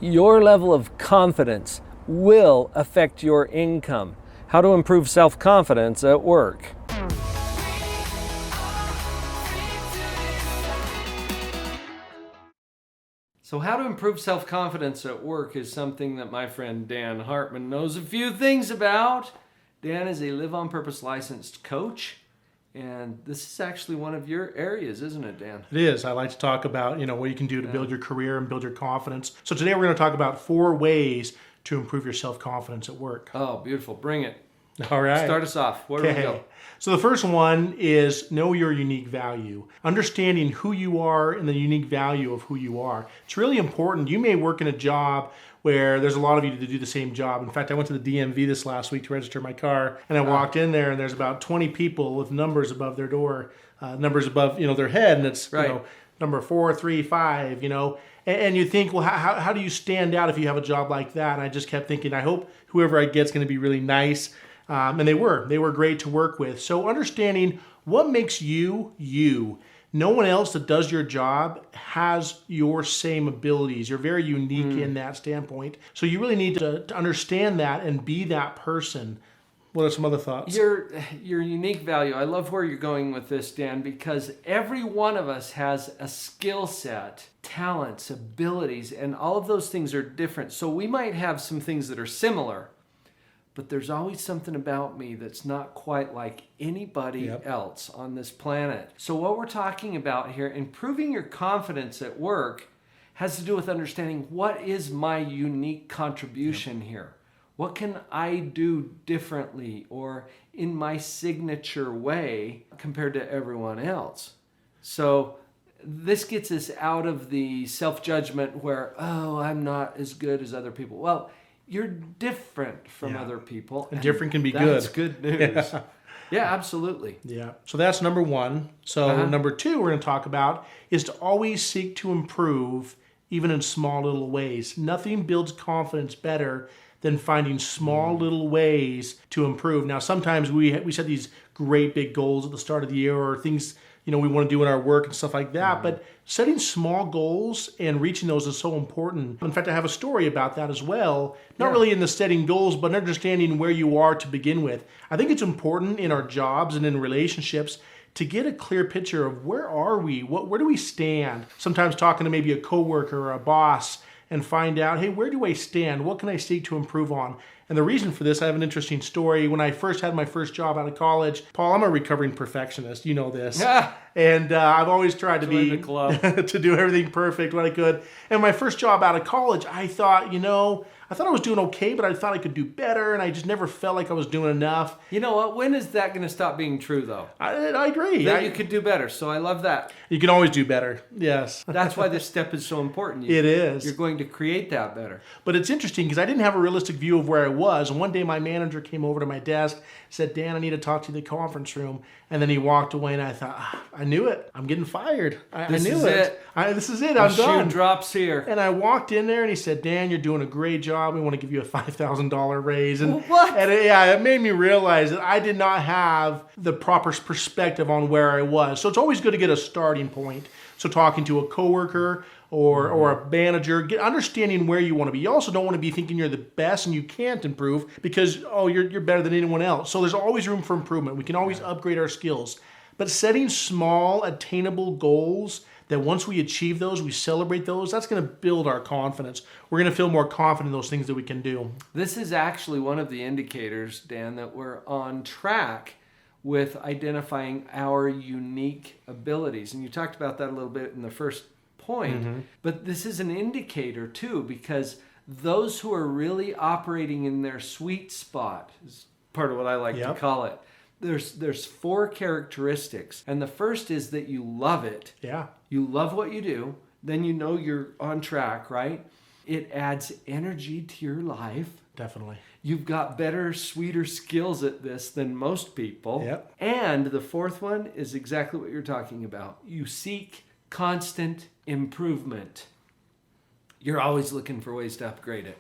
Your level of confidence will affect your income. How to improve self-confidence at work. So how to improve self-confidence at work is something that my friend Dan Hartman knows a few things about. Dan is a Live on Purpose licensed coach, and this is actually one of your areas, isn't it, Dan? It is. I like to talk about, what you can do to build your career and build your confidence. So today we're going to talk about 4 ways to improve your self-confidence at work. Oh, beautiful. Bring it. All right. Start us off. Where do we go? So the first one is know your unique value. Understanding who you are and the unique value of who you are. It's really important. You may work in a job where there's a lot of you to do the same job. In fact, I went to the DMV this last week to register my car, and I walked in there, and there's about 20 people with numbers above their door, numbers above their head, and it's number 4, 3, 5. And you think, well, how do you stand out if you have a job like that? And I just kept thinking, I hope whoever I get's going to be really nice. And they were great to work with. So understanding what makes you, you. No one else that does your job has your same abilities. You're very unique in that standpoint. So you really need to understand that and be that person. What are some other thoughts? Your unique value. I love where you're going with this, Dan, because every one of us has a skill set, talents, abilities, and all of those things are different. So we might have some things that are similar, but there's always something about me that's not quite like anybody else on this planet. So what we're talking about here, improving your confidence at work, has to do with understanding what is my unique contribution here. What can I do differently or in my signature way compared to everyone else? So this gets us out of the self-judgment where, oh, I'm not as good as other people. Well, you're different from other people. And different can be good. That's good news. Yeah, absolutely. Yeah. So that's number 1. So number 2 we're going to talk about is to always seek to improve even in small little ways. Nothing builds confidence better than finding small little ways to improve. Now, sometimes we set these great big goals at the start of the year or things we want to do in our work and stuff like that. But setting small goals and reaching those is so important. In fact, I have a story about that as well. Not really in the setting goals, but understanding where you are to begin with. I think it's important in our jobs and in relationships to get a clear picture of where are we? Where do we stand? Sometimes talking to maybe a coworker or a boss and find out, hey, where do I stand? What can I seek to improve on? And the reason for this, I have an interesting story. When I first had my first job out of college, Paul, I'm a recovering perfectionist. You know this. Yeah. And I've always tried to be to do everything perfect when I could. And my first job out of college, I thought, I thought I was doing okay, but I thought I could do better, and I just never felt like I was doing enough. You know what? When is that going to stop being true, though? I agree. That you could do better, so I love that. You can always do better, yes. That's why this step is so important. It is. You're going to create that better. But it's interesting because I didn't have a realistic view of where I was, and one day my manager came over to my desk, said, Dan, I need to talk to you in the conference room, and then he walked away, and I thought, I knew it. I'm getting fired. I knew it. This is it. I'm done. The shoe drops here. And I walked in there, and he said, Dan, you're doing a great job. We want to give you a $5,000 raise. And what? And it made me realize that I did not have the proper perspective on where I was. So it's always good to get a starting point. So talking to a coworker or a manager, understanding where you want to be. You also don't want to be thinking you're the best and you can't improve because, you're better than anyone else. So there's always room for improvement. We can always upgrade our skills. But setting small, attainable goals that once we achieve those, we celebrate those, that's going to build our confidence. We're going to feel more confident in those things that we can do. This is actually one of the indicators, Dan, that we're on track with identifying our unique abilities. And you talked about that a little bit in the first point. But this is an indicator too, because those who are really operating in their sweet spot is part of what I like to call it. There's 4 characteristics. And the first is that you love it. Yeah. You love what you do. Then you know you're on track, right? It adds energy to your life. Definitely. You've got better, sweeter skills at this than most people. Yep. And the 4th one is exactly what you're talking about. You seek constant improvement. You're always looking for ways to upgrade it.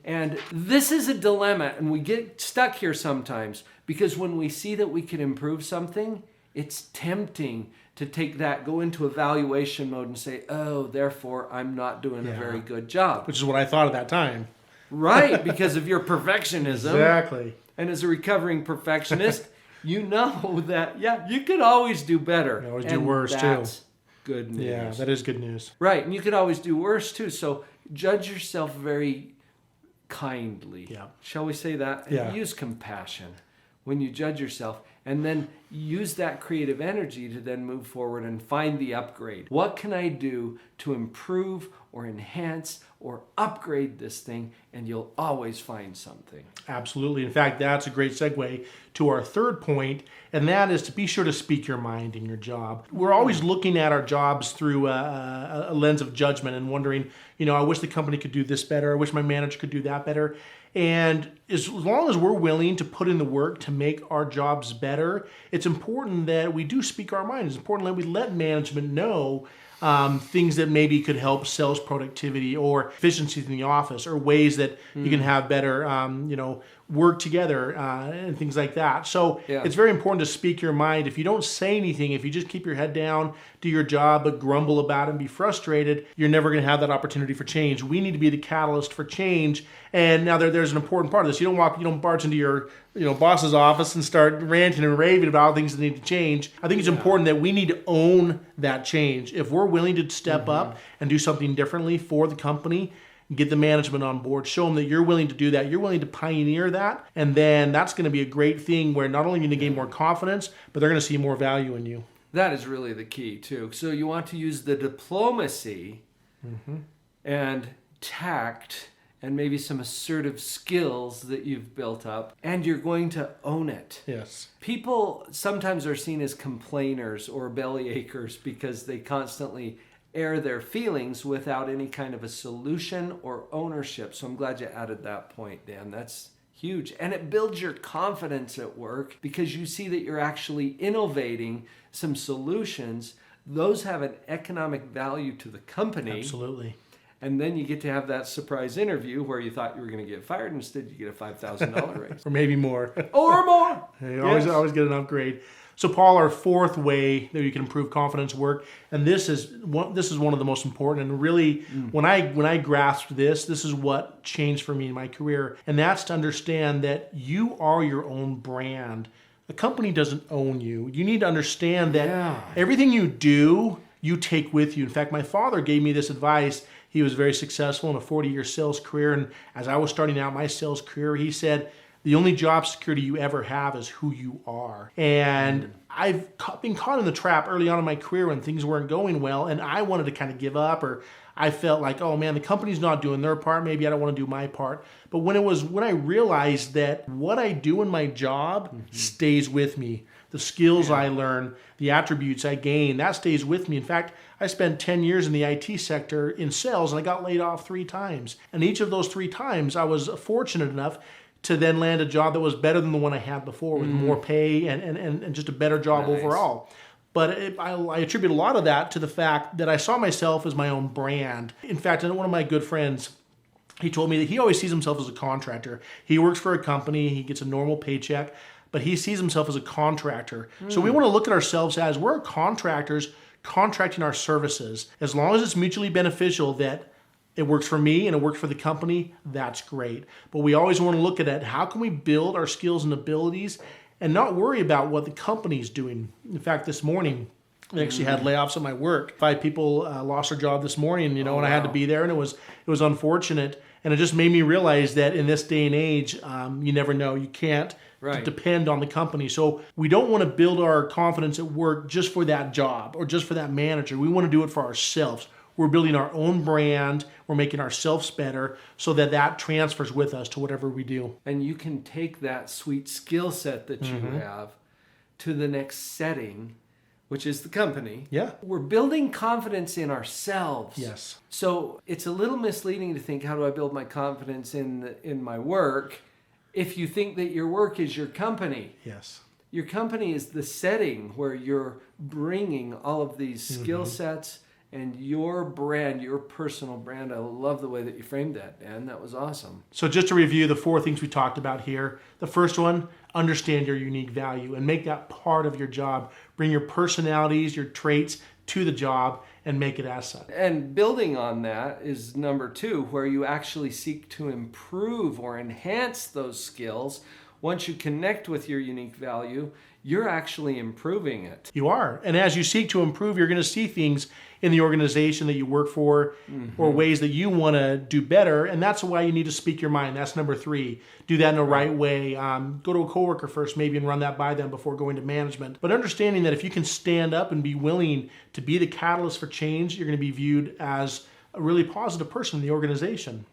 And this is a dilemma, and we get stuck here sometimes because when we see that we can improve something, it's tempting to take that, go into evaluation mode and say, oh, therefore I'm not doing a very good job. Which is what I thought at that time. Right, because of your perfectionism. Exactly. And as a recovering perfectionist, you know that, you could always do better. You always do worse, too. That's good news. Yeah, that is good news. Right, and you could always do worse, too. So judge yourself very kindly. Yeah. Shall we say that? Yeah. Use compassion when you judge yourself. And then use that creative energy to then move forward and find the upgrade. What can I do to improve or enhance or upgrade this thing? And you'll always find something. Absolutely. In fact, that's a great segue to our third point, and that is to be sure to speak your mind in your job. We're always looking at our jobs through a lens of judgment and wondering, I wish the company could do this better. I wish my manager could do that better. And as long as we're willing to put in the work to make our jobs better, it's important that we do speak our mind. It's important that we let management know things that maybe could help sales productivity or efficiencies in the office, or ways that you can have better, work together and things like that. So it's very important to speak your mind. If you don't say anything, if you just keep your head down, do your job, but grumble about it and be frustrated, you're never going to have that opportunity for change. We need to be the catalyst for change. And now there's an important part of this. You don't barge into your boss's office and start ranting and raving about things that need to change. I think it's important that we need to own that change. If we're willing to step up and do something differently for the company, get the management on board, show them that you're willing to do that, you're willing to pioneer that, and then that's going to be a great thing where not only are you going to gain more confidence, but they're going to see more value in you. That is really the key, too. So you want to use the diplomacy and tact and maybe some assertive skills that you've built up, and you're going to own it. Yes. People sometimes are seen as complainers or bellyachers because they constantly air their feelings without any kind of a solution or ownership. So I'm glad you added that point, Dan. That's huge. And it builds your confidence at work because you see that you're actually innovating some solutions. Those have an economic value to the company. Absolutely. And then you get to have that surprise interview where you thought you were going to get fired. Instead, you get a $5,000 raise. Or maybe more. Or more. You always get an upgrade. So, Paul, our fourth way that you can improve confidence work, and this is one of the most important. And really, when I grasped this is what changed for me in my career, and that's to understand that you are your own brand. The company doesn't own you. You need to understand that everything you do, you take with you. In fact, my father gave me this advice. He was very successful in a 40-year sales career, and as I was starting out my sales career, he said, the only job security you ever have is who you are. And I've been caught in the trap early on in my career when things weren't going well, and I wanted to kind of give up, or I felt like, oh man, the company's not doing their part, maybe I don't want to do my part. But when I realized that what I do in my job stays with me, the skills I learn, the attributes I gain, that stays with me. In fact, I spent 10 years in the IT sector in sales, and I got laid off 3 times. And each of those 3 times, I was fortunate enough to then land a job that was better than the one I had before, with more pay and just a better job overall. But I attribute a lot of that to the fact that I saw myself as my own brand. In fact, one of my good friends, he told me that he always sees himself as a contractor. He works for a company, he gets a normal paycheck, but he sees himself as a contractor. So we want to look at ourselves as we're contractors contracting our services. As long as it's mutually beneficial, that it works for me and it works for the company, that's great. But we always want to look at it. How can we build our skills and abilities and not worry about what the company's doing? In fact, this morning, I actually had layoffs at my work. 5 people lost their job this morning, and I had to be there, and it was unfortunate. And it just made me realize that in this day and age, you never know. You can't depend on the company. So we don't want to build our confidence at work just for that job or just for that manager. We want to do it for ourselves. We're building our own brand. We're making ourselves better so that transfers with us to whatever we do. And you can take that sweet skill set that you have to the next setting, which is the company. Yeah. We're building confidence in ourselves. Yes. So it's a little misleading to think, how do I build my confidence in my work, if you think that your work is your company. Yes. Your company is the setting where you're bringing all of these skill sets and your brand, your personal brand. I love the way that you framed that, Dan. That was awesome. So just to review the 4 things we talked about here. The first one, understand your unique value and make that part of your job. Bring your personalities, your traits to the job and make it as such. And building on that is number 2, where you actually seek to improve or enhance those skills. Once you connect with your unique value, you're actually improving it. You are. And as you seek to improve, you're going to see things in the organization that you work for or ways that you want to do better. And that's why you need to speak your mind. That's number 3. Do that in the right way. Go to a coworker first maybe and run that by them before going to management. But understanding that if you can stand up and be willing to be the catalyst for change, you're going to be viewed as a really positive person in the organization.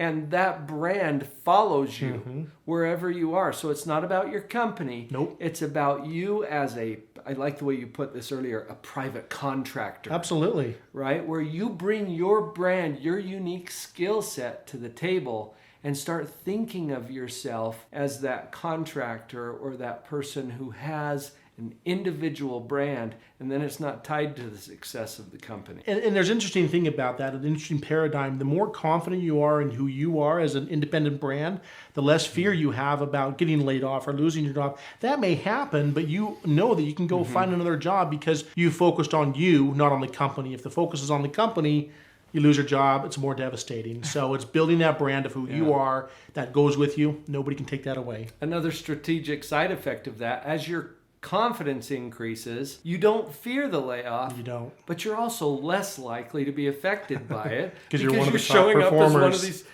And that brand follows you wherever you are. So it's not about your company. Nope. It's about you as I like the way you put this earlier, a private contractor. Absolutely. Right? Where you bring your brand, your unique skill set to the table and start thinking of yourself as that contractor or that person who has an individual brand, and then it's not tied to the success of the company. And there's an interesting thing about that, an interesting paradigm. The more confident you are in who you are as an independent brand, the less fear you have about getting laid off or losing your job. That may happen, but you know that you can go find another job because you focused on you, not on the company. If the focus is on the company, you lose your job, it's more devastating. So it's building that brand of who you are that goes with you. Nobody can take that away. Another strategic side effect of that, as your confidence increases, you don't fear the layoff. You don't. But you're also less likely to be affected by it because you're one of the top showing up performers. as one of these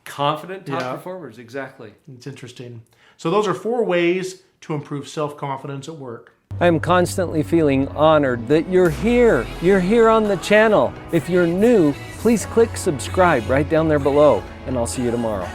confident top performers. Exactly. It's interesting. So those are 4 ways to improve self-confidence at work. I'm constantly feeling honored that you're here. You're here on the channel. If you're new, please click subscribe right down there below, and I'll see you tomorrow.